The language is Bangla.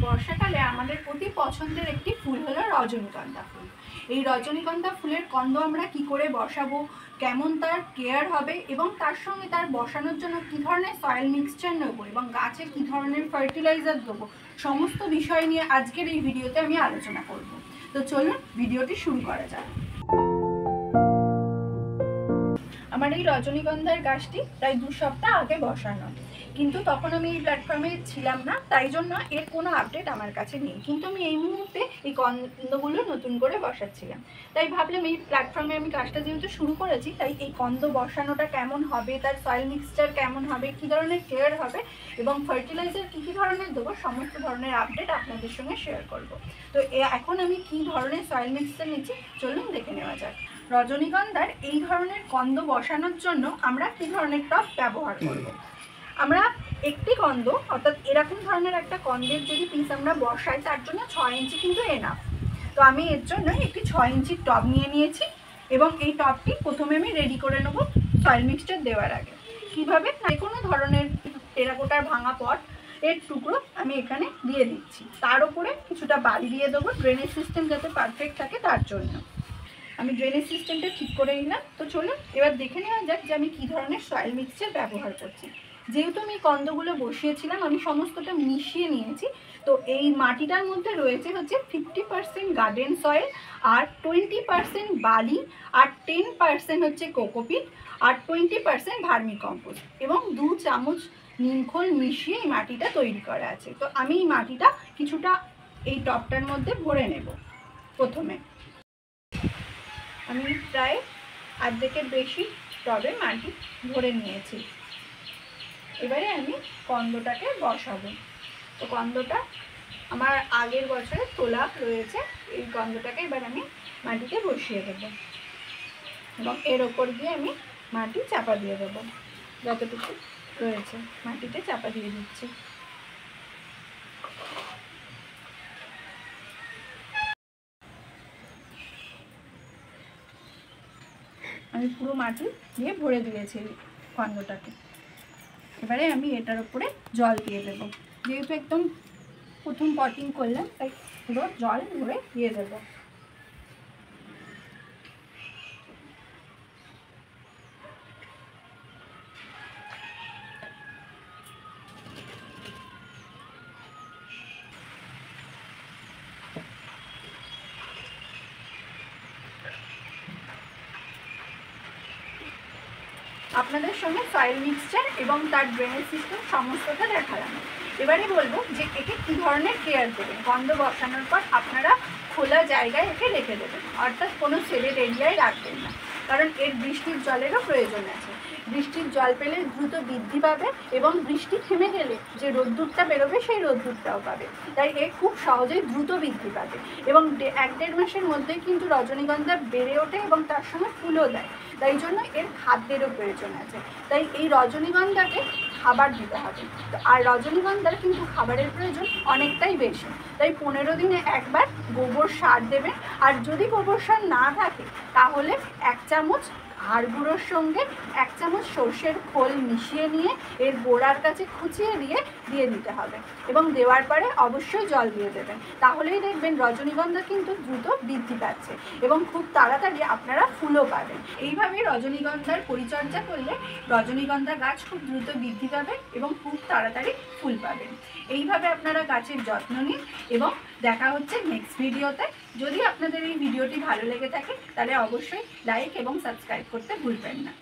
বর্ষাকালে আমাদের অতি পছন্দের একটি ফুল হলো রজনীগন্ধা ফুল। এই রজনীগন্ধা ফুলের কন্দ আমরা কি করে বসাবো, কেমন তার কেয়ার হবে এবং তার সঙ্গে তার বসানোর জন্য কী ধরনের সয়েল মিক্সচার নেবো এবং গাছে কী ধরনের ফার্টিলাইজার দেবো, সমস্ত বিষয় নিয়ে আজকের এই ভিডিওতে আমি আলোচনা করব। তো চলুন ভিডিওটি শুরু করা যাক। আমার এই রজনীগন্ধার গাছটি প্রায় 2 সপ্তাহ আগে বসানো, কিন্তু তখন আমি এই প্ল্যাটফর্মে ছিলাম না, তাই জন্য এর কোনো আপডেট আমার কাছে নেই। কিন্তু আমি এই মুহূর্তে এই কন্দগুলো নতুন করে বসাচ্ছিলাম, তাই ভাবলাম এই প্ল্যাটফর্মে আমি কাজটা যেহেতু শুরু করেছি, তাই এই কন্দ বসানোটা কেমন হবে, তার সয়েল মিক্সচার কেমন হবে, কী ধরনের কেয়ার হবে এবং ফার্টিলাইজার কী কী ধরনের দেবো, সমস্ত ধরনের আপডেট আপনাদের সঙ্গে শেয়ার করব। তো এখন আমি কী ধরনের সয়েল মিক্সচার নিচ্ছি চলুন দেখে নেওয়া যাক। রজনীগন্ধার এই ধরনের কন্দ বসানোর জন্য আমরা কী ধরনের টব ব্যবহার করব। আমরা একটি কন্দ অর্থাৎ এরকম ধরনের একটা কন্দের যদি পিস আমরা বসাই, তার জন্য 6 ইঞ্চি কিন্তু এনাফ। তো আমি এর জন্য একটি 6 ইঞ্চির টব নিয়ে নিয়েছি এবং এই টবটি প্রথমে আমি রেডি করে নেব সয়েল মিক্সচার দেওয়ার আগে। কীভাবে, যে কোনো ধরনের টেরাকোটার ভাঙা পট এর টুকরো আমি এখানে দিয়ে দিচ্ছি, তার উপরে কিছুটা বালি দিয়ে দেবো, ড্রেনেজ সিস্টেম যাতে পারফেক্ট থাকে তার জন্য। আমি ড্রেনেজ সিস্টেমটা ঠিক করে নিলাম। তো চলুন এবার দেখে নেওয়া যাক যে আমি কী ধরনের সয়েল মিক্সচার ব্যবহার করছি। যেহেতু আমি কন্দগুলো বসিয়েছিলাম, আমি সমস্তটা মিশিয়ে নিয়েছি। তো এই মাটিটার মধ্যে রয়েছে হচ্ছে 50% গার্ডেন সয়েল, আর 20% বালি, আর 10% হচ্ছে কোকোপিট, আর 20% ভার্মি কম্পোস্ট এবং 2 চামচ নিমখোল মিশিয়ে এই মাটিটা তৈরি করা আছে। তো আমি এই মাটিটা কিছুটা এই টবটার মধ্যে ভরে নেব। প্রথমে আমি প্রায় অর্ধেকের বেশি টবে মাটি ভরে নিয়েছি। এবারে আমি কন্দটাকে বসাবো। তো কন্দটা আমার আগের বছরে তোলা রয়েছে, এই কন্দটাকে এবার আমি মাটিতে বসিয়ে দেবো এবং এর ওপর দিয়ে আমি মাটি চাপা দিয়ে দেবো। যতটুকু রয়েছে মাটিতে চাপা দিয়ে দিচ্ছি। আমি পুরো মাটি দিয়ে ভরে দিয়েছি কন্দটাকে। এবারে আমি এটার উপরে জল দিয়ে দেবো। যেহেতু একদম প্রথম পটিং করলাম, তাই পুরো জল ভরে দিয়ে দেবো। আপনাদের সঙ্গে সয়েল মিক্সচার এবং তার ড্রেনেজ সিস্টেম সমস্তটা দেখালাম। এবারে বলবো যে একে কী ধরনের কেয়ার দেবেন। কন্দ বসানোর পর আপনারা খোলা জায়গায় একে রেখে দেবেন, অর্থাৎ কোনো শেডেড এরিয়ায় রাখবেন না, কারণ এর বৃষ্টির জলেরও প্রয়োজন আছে। বৃষ্টির জল পেলে দ্রুত বৃদ্ধি পাবে এবং বৃষ্টি থেমে গেলে যে রোদ্দুরটা বেরোবে সেই রোদ্দুরটাও পাবে, তাই এ খুব সহজেই দ্রুত বৃদ্ধি পাবে এবং 1-1.5 মাসের মধ্যেই কিন্তু রজনীগন্ধা বেড়ে ওঠে এবং তার সঙ্গে ফুলও দেয়। তাই জন্য এর খাদ্যেরও প্রয়োজন আছে, তাই এই রজনীগন্ধাকে খাবার দিতে হবে। তো আর রজনীগন্ধার কিন্তু খাবারের প্রয়োজন অনেকটাই বেশি, তাই 15 দিনে একবার গোবর সার দেবেন। আর যদি গোবর সার না থাকে তাহলে 1 চামচ হাড় গুঁড়োর সঙ্গে 1 চামচ সর্ষের খোল মিশিয়ে নিয়ে এর গোড়ার কাছে খুঁচিয়ে দিয়ে দিতে হবে এবং দেওয়ার পরে অবশ্যই জল দিয়ে দেবেন। তাহলেই দেখবেন রজনীগন্ধা কিন্তু দ্রুত বৃদ্ধি পাচ্ছে এবং খুব তাড়াতাড়ি আপনারা ফুলও পাবেন। এইভাবে রজনীগন্ধার পরিচর্যা করলে রজনীগন্ধা গাছ খুব দ্রুত বৃদ্ধি পাবে এবং খুব তাড়াতাড়ি ফুল পাবেন। এইভাবে আপনারা গাছের যত্ন নিন এবং দেখা হচ্ছে নেক্সট ভিডিওতে। যদি আপনাদের এই ভিডিওটি ভালো লেগে থাকে তাহলে অবশ্যই লাইক এবং সাবস্ক্রাইব করতে ভুলবেন না।